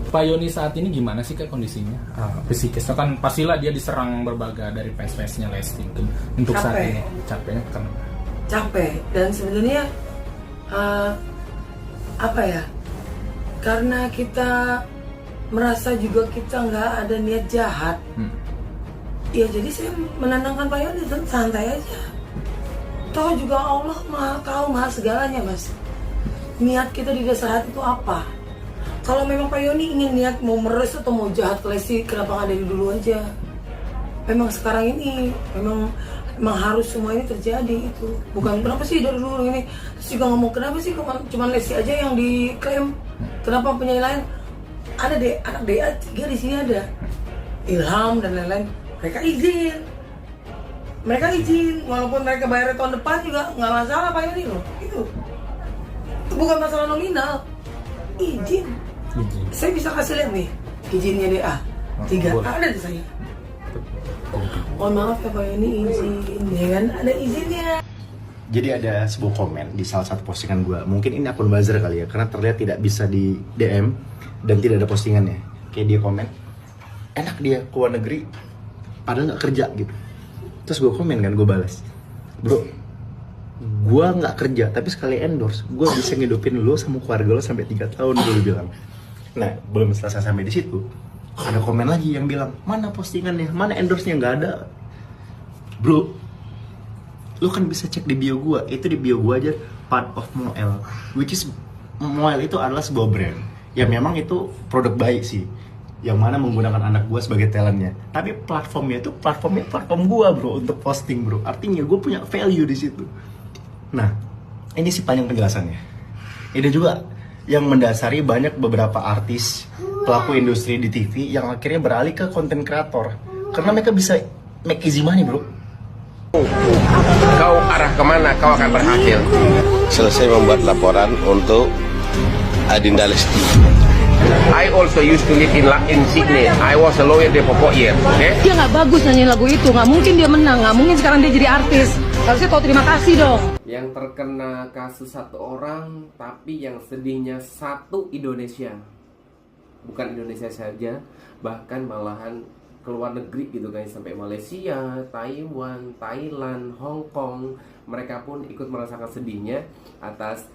Pak Yoni saat ini gimana sih kayak kondisinya? Psikisnya kan pastilah dia diserang berbagai dari fans-fansnya Lesti untuk saat ini. Capeknya kenapa? Capek, dan sebenarnya apa ya, karena kita merasa juga kita nggak ada niat jahat, ya jadi saya menenangkan Pak Yoni dan santai aja. Toh juga Allah maha tahu, maha segalanya mas. Niat kita di dasar hati itu apa? Kalau memang Pak Yoni ingin niat mau meres atau mau jahat ke Lesti, kenapa nggak dari dulu aja? Memang sekarang ini memang harus semua ini terjadi itu. Bukan kenapa sih dari dulu ini. Terus juga ngomong kenapa sih cuma Lesti aja yang diklaim? Kenapa penyanyi lain? Ada deh anak DA 3 di sini ada. Ilham dan lain-lain. Mereka izin, walaupun mereka bayar tahun depan juga nggak masalah Pak Yoni loh. Itu bukan masalah nominal. Izin. Saya bisa kasih lihat nih izinnya DA 3 ada di saya. Oh maaf ya Pak Yoni, izin ya kan, ada izinnya. Jadi ada sebuah komen di salah satu postingan gue. Mungkin ini akun buzzer kali ya, karena terlihat tidak bisa di DM dan tidak ada postingannya. Kayak dia komen, enak dia ke luar negeri padahal nggak kerja gitu. Terus gue komen kan, gue balas, bro, gue nggak kerja tapi sekali endorse gue bisa ngidupin lo sama keluarga lo sampai 3 tahun, gue bilang. Nah, belum selesai sampai di situ, ada komen lagi yang bilang, mana postingannya, mana endorse-nya, nggak ada. Bro, lu kan bisa cek di bio gue, itu di bio gue aja, part of Moel, which is Moel itu adalah sebuah brand ya, memang itu produk baik sih, yang mana menggunakan anak gue sebagai talentnya. Tapi platformnya itu platform gue bro, untuk posting bro, artinya gue punya value di situ. Nah, ini sih panjang penjelasannya. Ini juga yang mendasari banyak beberapa artis, pelaku industri di TV yang akhirnya beralih ke konten kreator karena mereka bisa make easy money bro. Kau arah kemana, kau akan berhasil. Selesai membuat laporan untuk Adinda Lesti. I also used to live in Sydney. I was a lawyer there for 4 years. Okay? Dia nggak bagus nyanyiin lagu itu, nggak mungkin dia menang, nggak mungkin sekarang dia jadi artis. Harusnya tahu terima kasih dong. Yang terkena kasus 1 orang, tapi yang sedihnya 1 Indonesia. Bukan Indonesia saja, bahkan malahan ke luar negeri gitu guys, sampai Malaysia, Taiwan, Thailand, Hong Kong. Mereka pun ikut merasakan sedihnya atas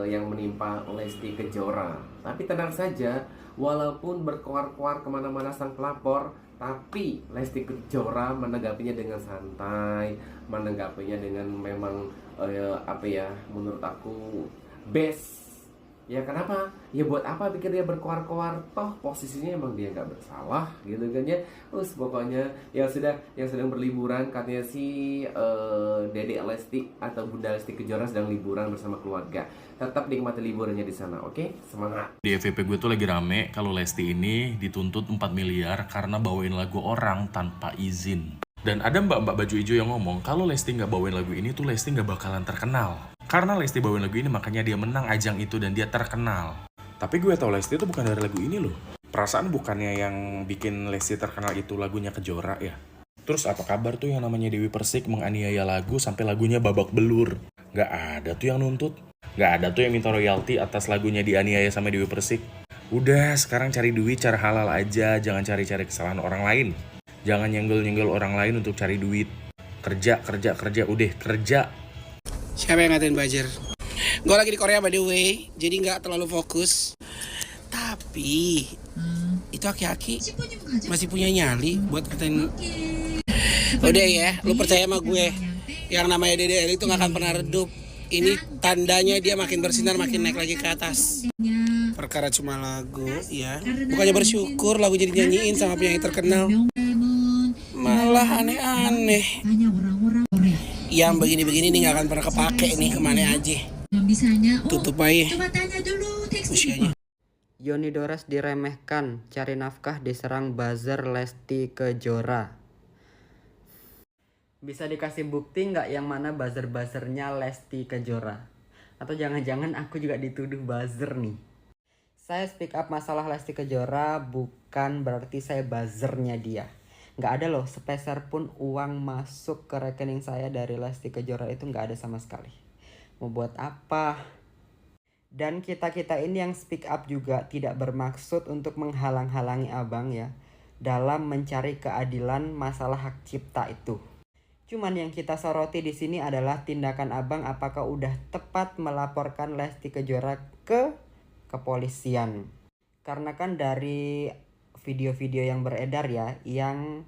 yang menimpa Lesti Kejora. Tapi tenang saja, walaupun berkoar-koar kemana-mana sang pelapor, tapi Lesti Kejora menanggapinya dengan santai, menanggapinya dengan memang menurut aku best. Ya kenapa? Ya buat apa pikir dia berkoar-koar? Toh posisinya emang dia nggak bersalah gitu kan ya. Terus pokoknya yang sedang berliburan, katanya si Dedek Lesti atau Bunda Lesti Kejora sedang liburan bersama keluarga. Tetap nikmati liburannya di sana, oke? Semangat. Di FVP gue tuh lagi rame kalau Lesti ini dituntut 4 miliar karena bawain lagu orang tanpa izin. Dan ada mbak-mbak baju hijau yang ngomong kalau Lesti nggak bawain lagu ini tuh Lesti nggak bakalan terkenal. Karena Lesti bawain lagu ini makanya dia menang ajang itu dan dia terkenal. Tapi gue tau Lesti itu bukan dari lagu ini loh. Perasaan bukannya yang bikin Lesti terkenal itu lagunya Kejora ya. Terus apa kabar tuh yang namanya Dewi Persik menganiaya lagu sampai lagunya babak belur? Gak ada tuh yang nuntut. Gak ada tuh yang minta royalti atas lagunya dianiaya sama Dewi Persik. Udah, sekarang cari duit cara halal aja, jangan cari-cari kesalahan orang lain. Jangan nyenggol-nyenggol orang lain untuk cari duit. Kerja, udah kerja. Siapa yang ngatain buzzer? Gue lagi di Korea by the way, jadi nggak terlalu fokus. Tapi itu aki-aki masih punya nyali buat ngatain. Udah ya, lu percaya sama gue. Yang namanya Dede Eli itu nggak akan pernah redup. Ini tandanya dia makin bersinar, makin naik lagi ke atas. Perkara cuma lagu, ya. Bukannya bersyukur lagu jadi nyanyiin sama penyanyi terkenal. Malah aneh-aneh. Yang begini-begini nih gak akan pernah kepake nih kemana aja. Tutup aja usianya. Yoni Doras diremehkan, cari nafkah diserang buzzer Lesti Kejora. Bisa dikasih bukti nggak yang mana buzzer-buzzernya Lesti Kejora? Atau jangan-jangan aku juga dituduh buzzer nih? Saya speak up masalah Lesti Kejora bukan berarti saya buzzernya dia. Nggak ada loh sepeser pun uang masuk ke rekening saya dari Lesti Kejora, itu nggak ada sama sekali. Mau buat apa? Dan kita-kita ini yang speak up juga tidak bermaksud untuk menghalang-halangi abang ya dalam mencari keadilan masalah hak cipta itu. Cuman yang kita soroti di sini adalah tindakan abang apakah udah tepat melaporkan Lesti Kejora ke kepolisian. Karena kan dari video-video yang beredar ya, yang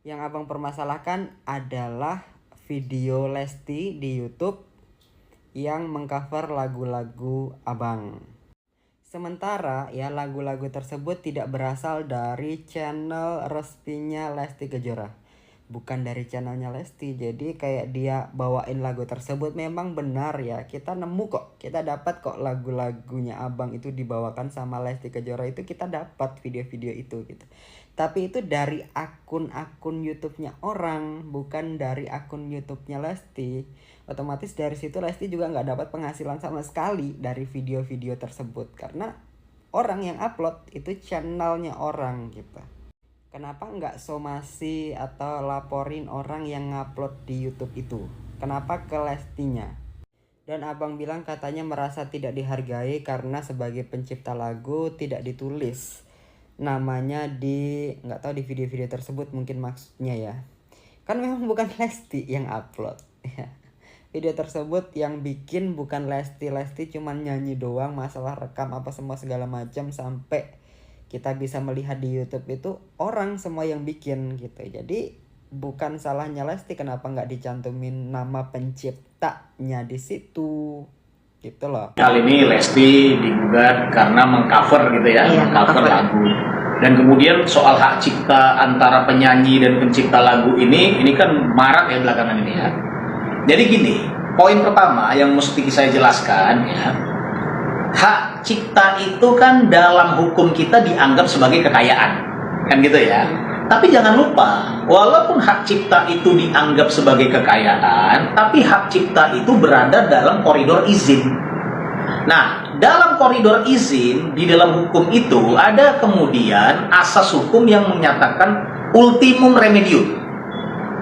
abang permasalahkan adalah video Lesti di YouTube yang mengcover lagu-lagu abang. Sementara ya lagu-lagu tersebut tidak berasal dari channel resminya Lesti Kejora, bukan dari channelnya Lesti. Jadi kayak dia bawain lagu tersebut memang benar ya, kita nemu kok, kita dapat kok lagu-lagunya abang itu dibawakan sama Lesti Kejora, itu kita dapat video-video itu gitu. Tapi itu dari akun-akun YouTube-nya orang, bukan dari akun YouTube-nya Lesti. Otomatis dari situ Lesti juga nggak dapat penghasilan sama sekali dari video-video tersebut, karena orang yang upload itu channelnya orang gitu. Kenapa nggak somasi atau laporin orang yang ngupload di YouTube itu? Kenapa ke Lestinya? Dan abang bilang katanya merasa tidak dihargai karena sebagai pencipta lagu tidak ditulis namanya di, nggak tahu di video-video tersebut mungkin maksudnya ya. Kan memang bukan Lesti yang upload ya. Video tersebut yang bikin bukan Lesti cuman nyanyi doang, masalah rekam apa semua segala macam sampai kita bisa melihat di YouTube itu orang semua yang bikin gitu. Jadi bukan salahnya Lesti kenapa nggak dicantumin nama penciptanya di situ gitu loh. Kali ini Lesti digugat karena mengcover gitu ya, mengcover lagu. Dan kemudian soal hak cipta antara penyanyi dan pencipta lagu ini kan marak ya belakangan ini ya. Jadi gini, poin pertama yang mesti saya jelaskan ya, hak cipta itu kan dalam hukum kita dianggap sebagai kekayaan, kan gitu ya. Tapi jangan lupa, walaupun hak cipta itu dianggap sebagai kekayaan, tapi hak cipta itu berada dalam koridor izin. Nah, dalam koridor izin, di dalam hukum itu ada kemudian asas hukum yang menyatakan ultimum remedium.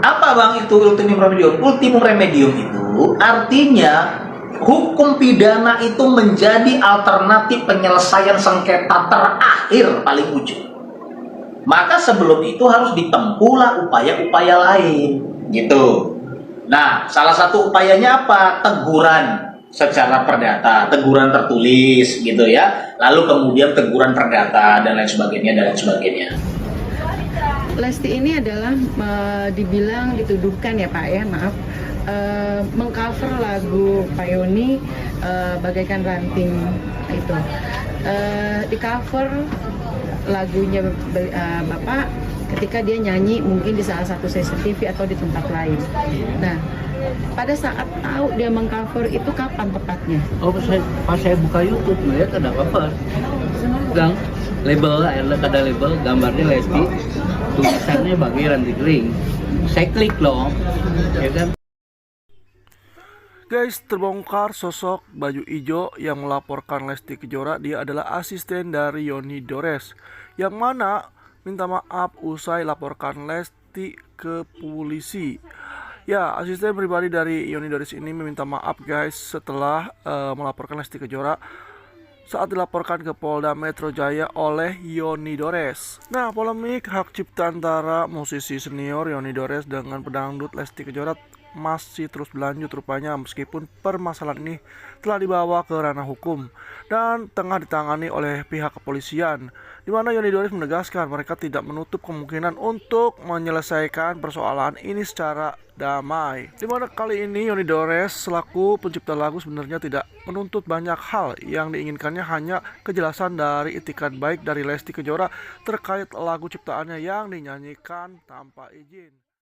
Apa bang itu ultimum remedium? Ultimum remedium itu artinya hukum pidana itu menjadi alternatif penyelesaian sengketa terakhir paling ujung. Maka sebelum itu harus ditempuhlah upaya-upaya lain, gitu. Nah, salah satu upayanya apa? Teguran secara perdata, teguran tertulis, gitu ya. Lalu kemudian teguran perdata dan lain sebagainya dan lain sebagainya. Lesti ini adalah dibilang dituduhkan ya Pak ya, maaf, mengcover lagu Pak Yoni bagaikan ranting itu. Di cover lagunya Bapak ketika dia nyanyi mungkin di salah satu stasiun TV atau di tempat lain. Nah, pada saat tahu dia mengcover itu kapan tepatnya? Oh, pas saya buka YouTube melihat ada cover. Gang label, ada label gambarnya Lesti, tulisannya bagi ranting kering. Saya klik loh, ya kan? Guys, terbongkar sosok baju hijau yang melaporkan Lesti Kejora. Dia adalah asisten dari Yoni Dores, yang mana minta maaf usai laporkan Lesti ke polisi. Ya, asisten pribadi dari Yoni Dores ini meminta maaf guys setelah melaporkan Lesti Kejora saat dilaporkan ke Polda Metro Jaya oleh Yoni Dores. Nah, polemik hak cipta antara musisi senior Yoni Dores dengan pedangdut Lesti Kejora masih terus berlanjut rupanya, meskipun permasalahan ini telah dibawa ke ranah hukum dan tengah ditangani oleh pihak kepolisian, di mana Yoni Dores menegaskan mereka tidak menutup kemungkinan untuk menyelesaikan persoalan ini secara damai. Di mana kali ini Yoni Dores selaku pencipta lagu sebenarnya tidak menuntut banyak hal, yang diinginkannya hanya kejelasan dari itikat baik dari Lesti Kejora terkait lagu ciptaannya yang dinyanyikan tanpa izin.